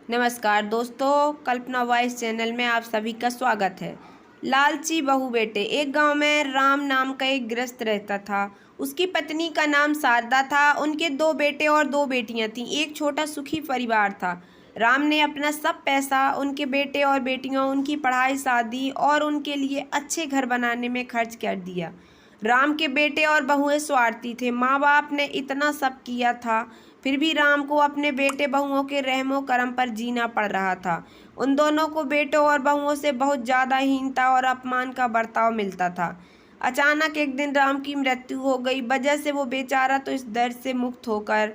नमस्कार दोस्तों, कल्पना voice channel में आप सभी का स्वागत है। लालची बहू बेटे। एक गांव में राम नाम का एक गृहस्थ रहता था। उसकी पत्नी का नाम शारदा था। उनके 2 बेटे और 2 बेटियां थीं। एक छोटा सुखी परिवार था। राम ने अपना सब पैसा उनके बेटे और बेटियों, उनकी पढ़ाई, शादी और उनके लिए अच्छे घर बनाने में खर्च कर दिया। राम के बेटे और बहुएं स्वार्थी थे। माँ बाप ने इतना सब किया था, फिर भी राम को अपने बेटे बहुओं के रहमो करम पर जीना पड़ रहा था। उन दोनों को बेटों और बहुओं से बहुत ज़्यादा हीनता और अपमान का बर्ताव मिलता था। अचानक एक दिन राम की मृत्यु हो गई। वजह से वो बेचारा तो इस दर्द से मुक्त होकर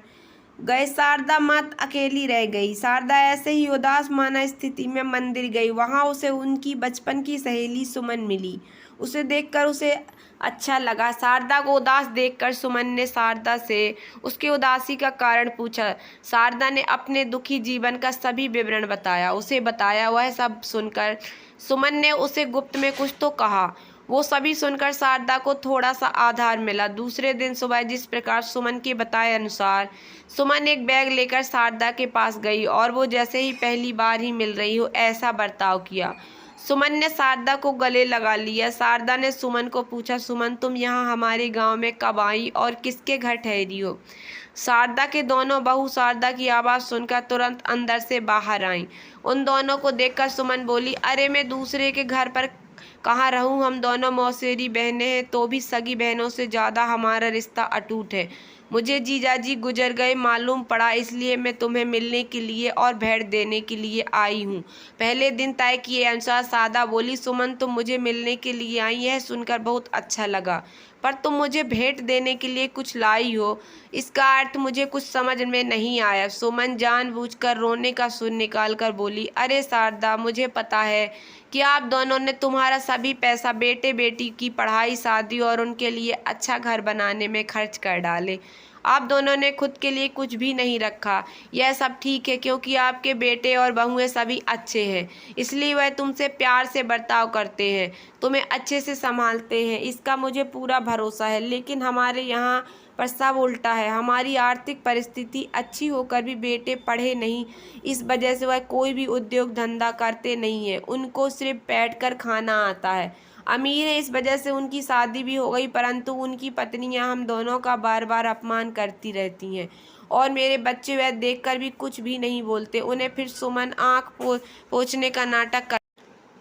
गए। शारदा मत अकेली रह गई। शारदा ऐसे ही उदास माना स्थिति में मंदिर गई। वहां उसे उनकी बचपन की सहेली सुमन मिली। उसे देखकर उसे अच्छा लगा। शारदा को उदास देखकर सुमन ने शारदा से उसकी उदासी का कारण पूछा। शारदा ने अपने दुखी जीवन का सभी विवरण बताया। उसे बताया वह सब सुनकर सुमन ने उसे गुप्त में कुछ तो कहा। वो सभी सुनकर शारदा को थोड़ा सा आधार मिला। दूसरे दिन सुबह जिस प्रकार सुमन के बताए अनुसार सुमन एक बैग लेकर शारदा के पास गई और वो जैसे ही पहली बार ही मिल रही हो ऐसा बर्ताव किया। सुमन ने शारदा को गले लगा लिया। शारदा ने सुमन को पूछा, सुमन तुम यहाँ हमारे गांव में कब आई और किसके घर ठहरी हो? शारदा के दोनों बहू शारदा की आवाज़ सुनकर तुरंत अंदर से बाहर आईं। उन दोनों को देखकर सुमन बोली, अरे मैं दूसरे के घर पर कहाँ रहूं? हम दोनों मौसेरी बहनें हैं, तो भी सगी बहनों से ज़्यादा हमारा रिश्ता अटूट है। मुझे जीजाजी गुजर गए मालूम पड़ा, इसलिए मैं तुम्हें मिलने के लिए और भेंट देने के लिए आई हूँ। पहले दिन तय किए अनुसार शारदा बोली, सुमन तुम मुझे मिलने के लिए आई, यह सुनकर बहुत अच्छा लगा, पर तुम मुझे भेंट देने के लिए कुछ लाई हो, इसका अर्थ मुझे कुछ समझ में नहीं आया। सुमन जानबूझकर रोने का सुर निकाल कर बोली, अरे शारदा, मुझे पता है कि आप दोनों ने तुम्हारा सभी पैसा बेटे बेटी की पढ़ाई, शादी और उनके लिए अच्छा घर बनाने में खर्च कर डाले। आप दोनों ने खुद के लिए कुछ भी नहीं रखा। यह सब ठीक है क्योंकि आपके बेटे और बहुएं सभी अच्छे हैं, इसलिए वह तुमसे प्यार से बर्ताव करते हैं, तुम्हें अच्छे से संभालते हैं, इसका मुझे पूरा भरोसा है। लेकिन हमारे यहाँ पर सब उल्टा है। हमारी आर्थिक परिस्थिति अच्छी होकर भी बेटे पढ़े नहीं, इस वजह से वह कोई भी उद्योग धंधा करते नहीं है। उनको सिर्फ बैठकर खाना आता है। अमीर है, इस वजह से उनकी शादी भी हो गई, परंतु उनकी पत्नियां हम दोनों का बार बार अपमान करती रहती हैं और मेरे बच्चे वह देखकर भी कुछ भी नहीं बोलते। उन्हें फिर सुमन आँख पोंछने का नाटक कर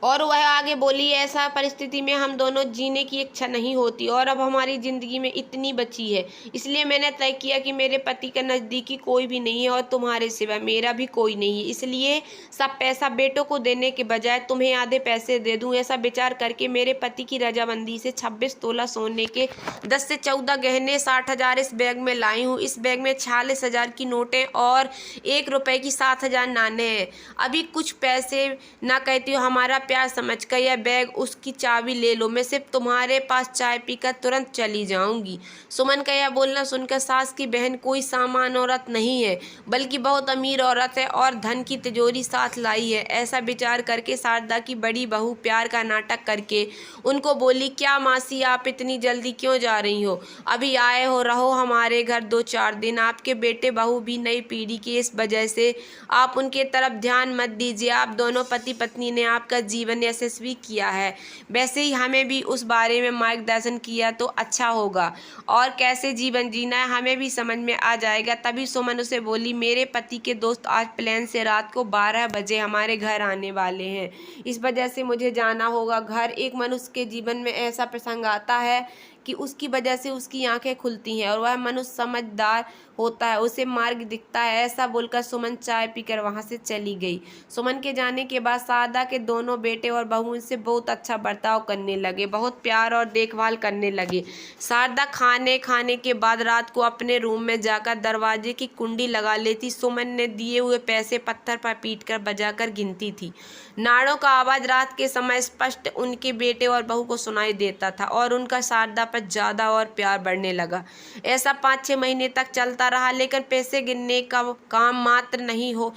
और वह आगे बोली, ऐसा परिस्थिति में हम दोनों जीने की इच्छा नहीं होती और अब हमारी ज़िंदगी में इतनी बची है, इसलिए मैंने तय किया कि मेरे पति का नज़दीकी कोई भी नहीं है और तुम्हारे सिवा मेरा भी कोई नहीं है, इसलिए सब पैसा बेटों को देने के बजाय तुम्हें आधे पैसे दे दूं। ऐसा विचार करके मेरे पति की रजामंदी से 26 तोला सोने के 10 से 14 गहने 60,000 इस बैग में लाई हूँ। इस बैग में 46,000 की नोटें और 1 रुपये की 7,000 नाणे हैं। अभी कुछ पैसे ना कहती हो, हमारा प्यार समझकर यह बैग, उसकी चाबी ले लो, मैं सिर्फ तुम्हारे पास चाय पीकर तुरंत चली जाऊंगी। सुमन का यह बोलना सुनकर सास की बहन कोई सामान्य औरत नहीं है, बल्कि बहुत अमीर औरत है और धन की तिजोरी साथ लाई है। ऐसा विचार करके शारदा की बड़ी बहू प्यार का नाटक करके उनको बोली, क्या मासी, आप इतनी जल्दी क्यों जा रही हो? अभी आए हो, रहो हमारे घर 2-4 दिन। आपके बेटे बहू भी नई पीढ़ी के, इस वजह से आप उनके तरफ ध्यान मत दीजिए। आप दोनों पति पत्नी ने आपका जीवन यशस्वी किया है, वैसे ही हमें भी उस बारे में मार्गदर्शन किया तो अच्छा होगा और कैसे जीवन जीना है हमें भी समझ में आ जाएगा। तभी सुमन उसे बोली, मेरे पति के दोस्त आज प्लेन से रात को 12 बजे हमारे घर आने वाले हैं, इस वजह से मुझे जाना होगा घर। एक मनुष्य के जीवन में ऐसा प्रसंग आता है कि उसकी वजह से उसकी आंखें खुलती हैं और वह मनुष्य समझदार होता है, उसे मार्ग दिखता है। ऐसा बोलकर सुमन चाय पीकर वहां से चली गई। सुमन के जाने के बाद शारदा के दोनों बेटे और बहू उनसे बहुत अच्छा बर्ताव करने लगे, बहुत प्यार और देखभाल करने लगे। शारदा खाने के बाद रात को अपने रूम में जाकर दरवाजे की कुंडी लगा लेती। सुमन ने दिए हुए पैसे पत्थर पर पीट कर बजाकर गिनती थी। नाड़ों का आवाज रात के समय स्पष्ट उनके बेटे और बहू को सुनाई देता था और उनका शारदा पर ज्यादा और प्यार बढ़ने लगा। ऐसा 5-6 महीने तक चलता रहा, लेकिन पैसे गिनने का काम मात्र नहीं हो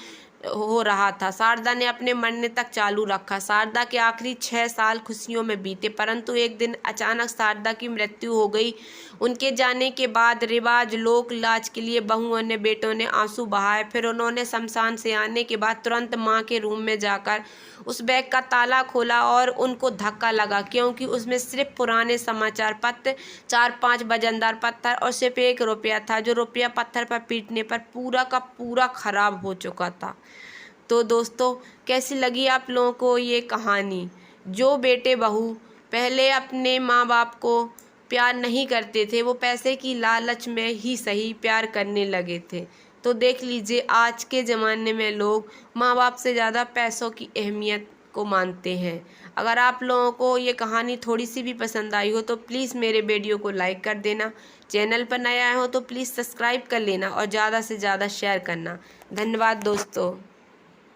हो रहा था। शारदा ने अपने मरने तक चालू रखा। शारदा के आखिरी 6 साल खुशियों में बीते, परंतु एक दिन अचानक शारदा की मृत्यु हो गई। उनके जाने के बाद रिवाज, लोक लाज के लिए बहुओं ने, बेटों ने आंसू बहाए। फिर उन्होंने शमशान से आने के बाद तुरंत माँ के रूम में जाकर उस बैग का ताला खोला और उनको धक्का लगा, क्योंकि उसमें सिर्फ पुराने समाचार पत्र, 4-5 वजनदार पत्थर और सिर्फ 1 रुपया था, जो रुपया पत्थर पर पीटने पर पूरा का पूरा खराब हो चुका था। तो दोस्तों, कैसी लगी आप लोगों को ये कहानी? जो बेटे बहू पहले अपने माँ बाप को प्यार नहीं करते थे, वो पैसे की लालच में ही सही प्यार करने लगे थे। तो देख लीजिए, आज के ज़माने में लोग माँ बाप से ज़्यादा पैसों की अहमियत को मानते हैं। अगर आप लोगों को ये कहानी थोड़ी सी भी पसंद आई हो तो प्लीज़ मेरे वीडियो को लाइक कर देना। चैनल पर नया आए हो तो प्लीज़ सब्सक्राइब कर लेना और ज़्यादा से ज़्यादा शेयर करना। धन्यवाद दोस्तों।